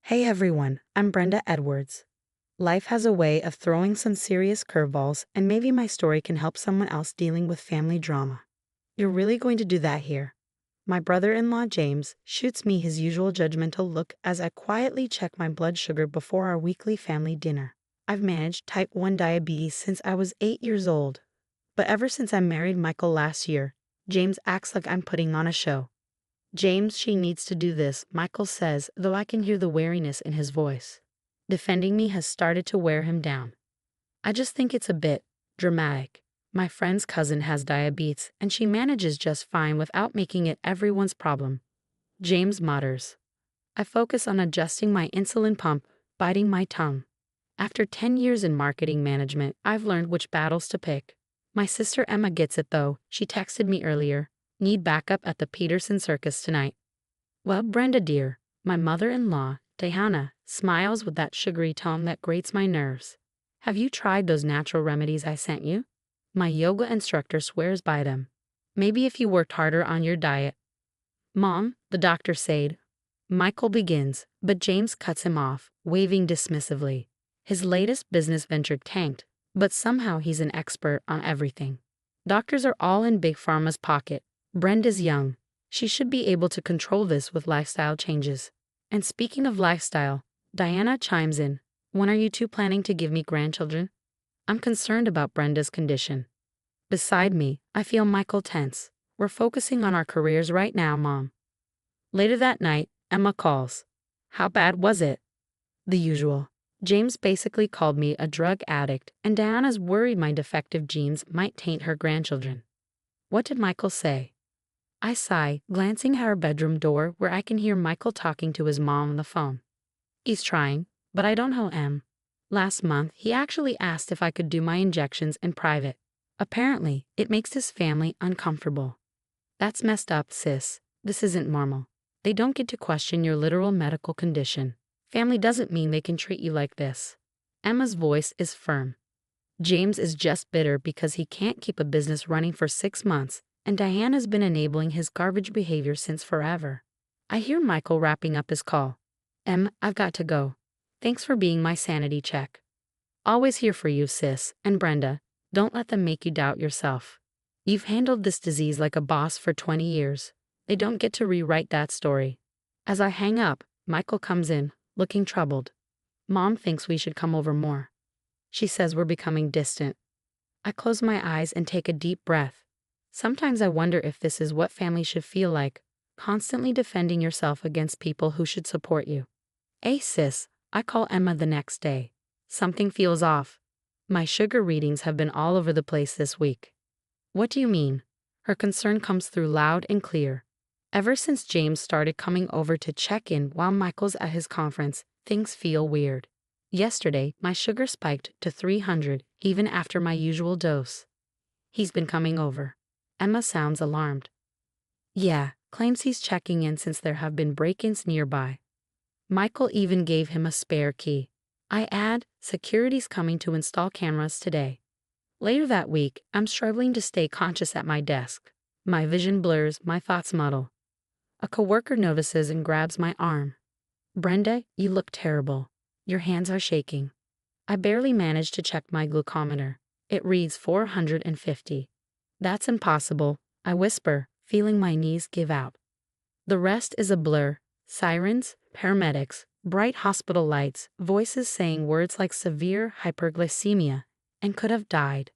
Hey everyone, I'm Brenda Edwards. Life has a way of throwing some serious curveballs, and maybe my story can help someone else dealing with family drama. You're really going to do that here. My brother-in-law James shoots me his usual judgmental look as I quietly check my blood sugar before our weekly family dinner. I've managed type 1 diabetes since I was 8 years old. But ever since I married Michael last year, James acts like I'm putting on a show. James, she needs to do this, Michael says, though I can hear the wariness in his voice. Defending me has started to wear him down. I just think it's a bit dramatic. My friend's cousin has diabetes, and she manages just fine without making it everyone's problem. James mutters. I focus on adjusting my insulin pump, biting my tongue. After 10 years in marketing management, I've learned which battles to pick. My sister Emma gets it though. She texted me earlier. Need backup at the Peterson Circus tonight. Well, Brenda dear, my mother-in-law, Diana, smiles with that sugary tone that grates my nerves. Have you tried those natural remedies I sent you? My yoga instructor swears by them. Maybe if you worked harder on your diet. Mom, the doctor said. Michael begins, but James cuts him off, waving dismissively. His latest business venture tanked, but somehow he's an expert on everything. Doctors are all in Big Pharma's pocket. Brenda's young. She should be able to control this with lifestyle changes. And speaking of lifestyle, Diana chimes in. When are you two planning to give me grandchildren? I'm concerned about Brenda's condition. Beside me, I feel Michael tense. We're focusing on our careers right now, Mom. Later that night, Emma calls. How bad was it? The usual. James basically called me a drug addict, and Diana's worried my defective genes might taint her grandchildren. What did Michael say? I sigh, glancing at our bedroom door where I can hear Michael talking to his mom on the phone. He's trying, but I don't know him. Last month, he actually asked if I could do my injections in private. Apparently, it makes his family uncomfortable. That's messed up, sis. This isn't normal. They don't get to question your literal medical condition. Family doesn't mean they can treat you like this. Emma's voice is firm. James is just bitter because he can't keep a business running for 6 months, and Diana's been enabling his garbage behavior since forever. I hear Michael wrapping up his call. I've got to go. Thanks for being my sanity check. Always here for you, sis, and Brenda, don't let them make you doubt yourself. You've handled this disease like a boss for 20 years. They don't get to rewrite that story. As I hang up, Michael comes in, looking troubled. Mom thinks we should come over more. She says we're becoming distant. I close my eyes and take a deep breath. Sometimes I wonder if this is what family should feel like, constantly defending yourself against people who should support you. Hey sis, I call Emma the next day. Something feels off. My sugar readings have been all over the place this week. What do you mean? Her concern comes through loud and clear. Ever since James started coming over to check in while Michael's at his conference, things feel weird. Yesterday, my sugar spiked to 300, even after my usual dose. He's been coming over. Emma sounds alarmed. Yeah, claims he's checking in since there have been break-ins nearby. Michael even gave him a spare key. I add, security's coming to install cameras today. Later that week, I'm struggling to stay conscious at my desk. My vision blurs, my thoughts muddle. A coworker notices and grabs my arm. Brenda, you look terrible. Your hands are shaking. I barely manage to check my glucometer. It reads 450. That's impossible, I whisper, feeling my knees give out. The rest is a blur. Sirens, paramedics, bright hospital lights, voices saying words like severe hyperglycemia, and could have died.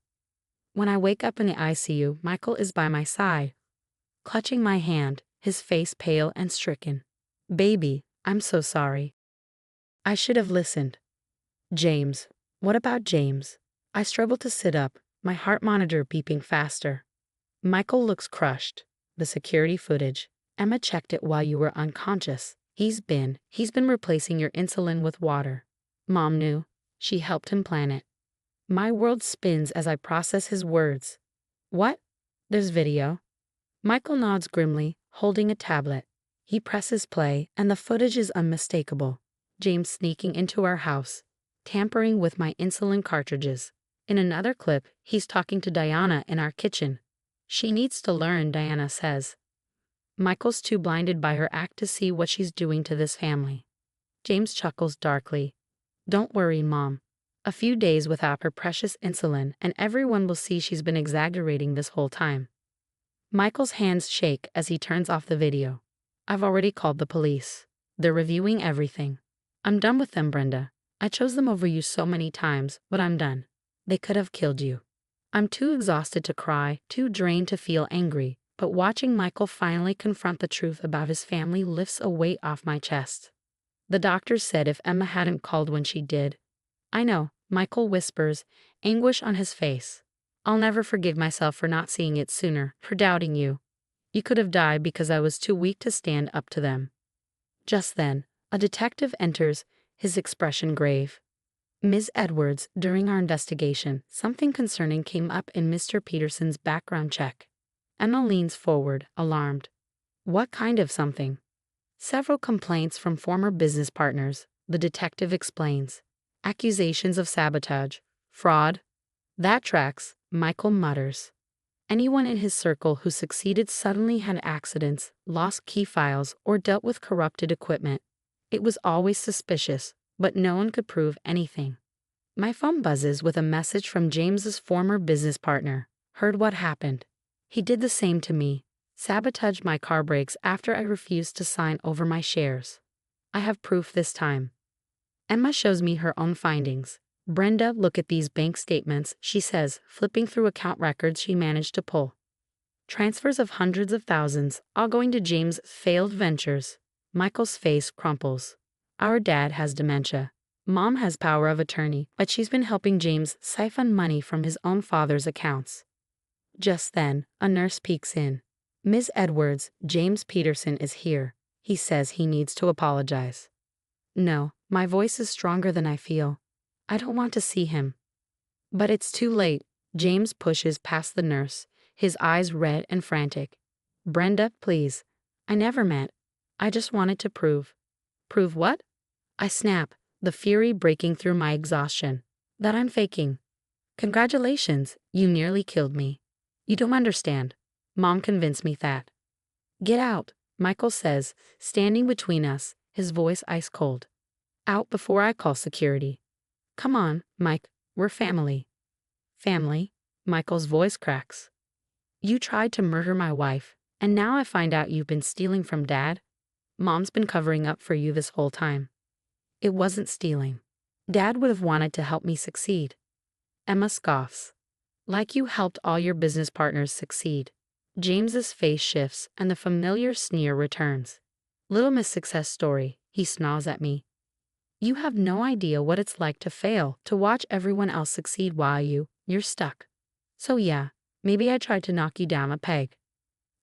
When I wake up in the ICU, Michael is by my side, clutching my hand, his face pale and stricken. Baby, I'm so sorry. I should have listened. James. What about James? I struggle to sit up, my heart monitor beeping faster. Michael looks crushed. The security footage. Emma checked it while you were unconscious. He's been replacing your insulin with water. Mom knew. She helped him plan it. My world spins as I process his words. What? There's video. Michael nods grimly, holding a tablet. He presses play, and the footage is unmistakable. James sneaking into our house, tampering with my insulin cartridges. In another clip, he's talking to Diana in our kitchen. She needs to learn, Diana says. Michael's too blinded by her act to see what she's doing to this family. James chuckles darkly. Don't worry, Mom. A few days without her precious insulin, and everyone will see she's been exaggerating this whole time. Michael's hands shake as he turns off the video. I've already called the police. They're reviewing everything. I'm done with them, Brenda. I chose them over you so many times, but I'm done. They could have killed you. I'm too exhausted to cry, too drained to feel angry, but watching Michael finally confront the truth about his family lifts a weight off my chest. The doctor said if Emma hadn't called when she did. I know, Michael whispers, anguish on his face. I'll never forgive myself for not seeing it sooner, for doubting you. You could have died because I was too weak to stand up to them. Just then, a detective enters, his expression grave. Ms. Edwards, during our investigation, something concerning came up in Mr. Peterson's background check. Emma leans forward, alarmed. What kind of something? Several complaints from former business partners, the detective explains. Accusations of sabotage, fraud. That tracks, Michael mutters. Anyone in his circle who succeeded suddenly had accidents, lost key files, or dealt with corrupted equipment. It was always suspicious, but no one could prove anything. My phone buzzes with a message from James's former business partner. Heard what happened. He did the same to me. Sabotaged my car brakes after I refused to sign over my shares. I have proof this time. Emma shows me her own findings. Brenda, look at these bank statements, she says, flipping through account records she managed to pull. Transfers of hundreds of thousands, all going to James' failed ventures. Michael's face crumples. Our dad has dementia. Mom has power of attorney, but she's been helping James siphon money from his own father's accounts. Just then, a nurse peeks in. Ms. Edwards, James Peterson is here. He says he needs to apologize. No, my voice is stronger than I feel. I don't want to see him. But it's too late. James pushes past the nurse, his eyes red and frantic. Brenda, please. I never meant. I just wanted to prove. Prove what? I snap, the fury breaking through my exhaustion. That I'm faking. Congratulations, you nearly killed me. You don't understand. Mom convinced me that. Get out, Michael says, standing between us, his voice ice cold. Out before I call security. Come on, Mike, we're family. Family? Michael's voice cracks. You tried to murder my wife, and now I find out you've been stealing from Dad? Mom's been covering up for you this whole time. It wasn't stealing. Dad would have wanted to help me succeed. Emma scoffs. Like you helped all your business partners succeed. James's face shifts and the familiar sneer returns. Little Miss Success Story, he snarls at me. You have no idea what it's like to fail, to watch everyone else succeed while you're stuck. So yeah, maybe I tried to knock you down a peg.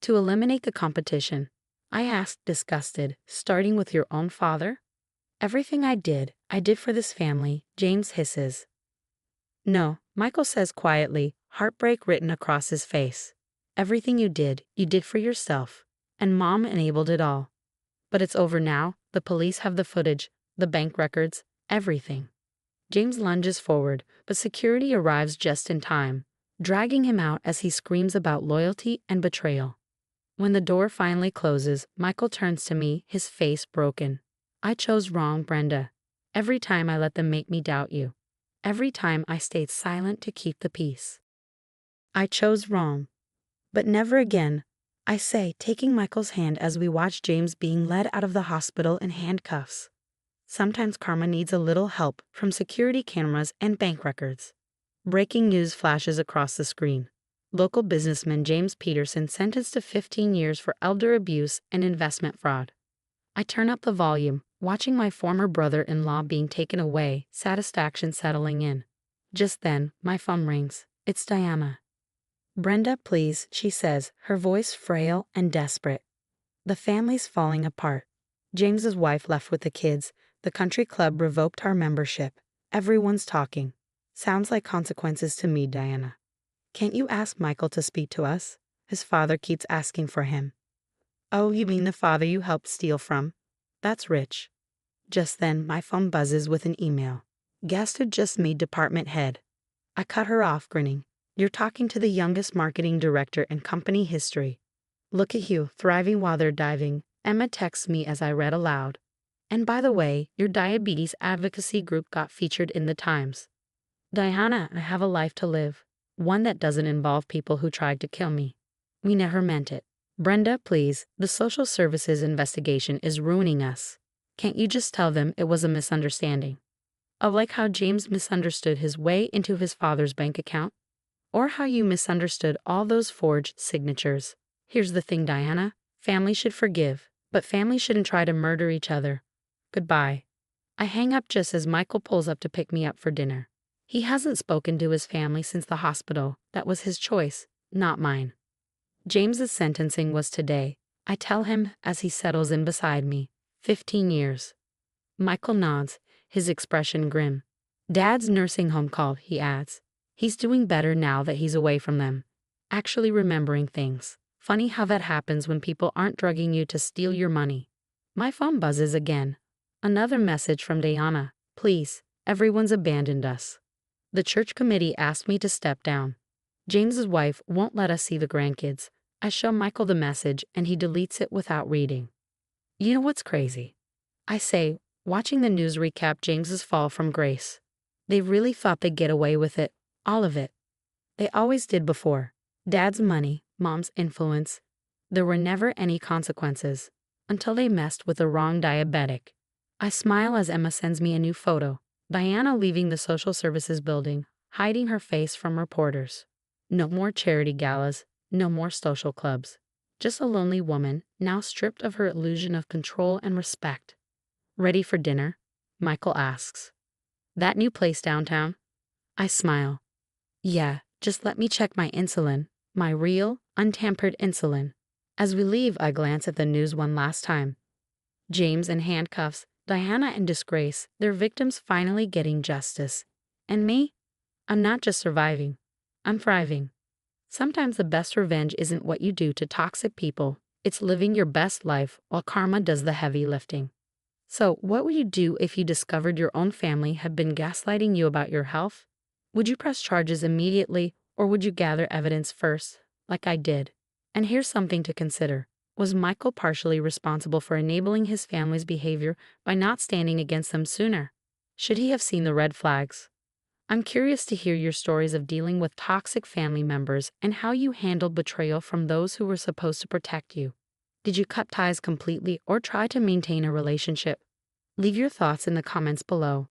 To eliminate the competition, I asked, disgusted, starting with your own father? Everything I did for this family, James hisses. No, Michael says quietly, heartbreak written across his face. Everything you did for yourself, and Mom enabled it all. But it's over now, the police have the footage, the bank records, everything. James lunges forward, but security arrives just in time, dragging him out as he screams about loyalty and betrayal. When the door finally closes, Michael turns to me, his face broken. I chose wrong, Brenda. Every time I let them make me doubt you. Every time I stayed silent to keep the peace. I chose wrong. But never again, I say, taking Michael's hand as we watch James being led out of the hospital in handcuffs. Sometimes karma needs a little help from security cameras and bank records. Breaking news flashes across the screen. Local businessman James Peterson sentenced to 15 years for elder abuse and investment fraud. I turn up the volume, watching my former brother-in-law being taken away, satisfaction settling in. Just then, my phone rings. It's Diana. Brenda, please, she says, her voice frail and desperate. The family's falling apart. James's wife left with the kids. The country club revoked our membership. Everyone's talking. Sounds like consequences to me, Diana. Can't you ask Michael to speak to us? His father keeps asking for him. Oh, you mean the father you helped steal from? That's rich. Just then, my phone buzzes with an email. Guest who just made department head. I cut her off, grinning. You're talking to the youngest marketing director in company history. Look at you, thriving while they're diving. Emma texts me as I read aloud. And by the way, your diabetes advocacy group got featured in the Times. Diana, I have a life to live. One that doesn't involve people who tried to kill me. We never meant it. Brenda, please, the social services investigation is ruining us. Can't you just tell them it was a misunderstanding? Of like how James misunderstood his way into his father's bank account? Or how you misunderstood all those forged signatures. Here's the thing, Diana. Family should forgive, but family shouldn't try to murder each other. Goodbye. I hang up just as Michael pulls up to pick me up for dinner. He hasn't spoken to his family since the hospital. That was his choice, not mine. James's sentencing was today. I tell him as he settles in beside me. 15 years. Michael nods, his expression grim. Dad's nursing home call, he adds. He's doing better now that he's away from them. Actually remembering things. Funny how that happens when people aren't drugging you to steal your money. My phone buzzes again. Another message from Diana. Please, everyone's abandoned us. The church committee asked me to step down. James's wife won't let us see the grandkids. I show Michael the message and he deletes it without reading. You know what's crazy? I say, watching the news recap James's fall from grace. They really thought they'd get away with it, all of it. They always did before. Dad's money, mom's influence. There were never any consequences, until they messed with the wrong diabetic. I smile as Emma sends me a new photo. Diana leaving the social services building, hiding her face from reporters. No more charity galas, no more social clubs. Just a lonely woman, now stripped of her illusion of control and respect. Ready for dinner? Michael asks. That new place downtown? I smile. Yeah, just let me check my insulin. My real, untampered insulin. As we leave, I glance at the news one last time. James in handcuffs, Diana in disgrace, their victims finally getting justice. And me? I'm not just surviving. I'm thriving. Sometimes the best revenge isn't what you do to toxic people. It's living your best life while karma does the heavy lifting. So, what would you do if you discovered your own family had been gaslighting you about your health? Would you press charges immediately, or would you gather evidence first, like I did? And here's something to consider. Was Michael partially responsible for enabling his family's behavior by not standing against them sooner? Should he have seen the red flags? I'm curious to hear your stories of dealing with toxic family members and how you handled betrayal from those who were supposed to protect you. Did you cut ties completely or try to maintain a relationship? Leave your thoughts in the comments below.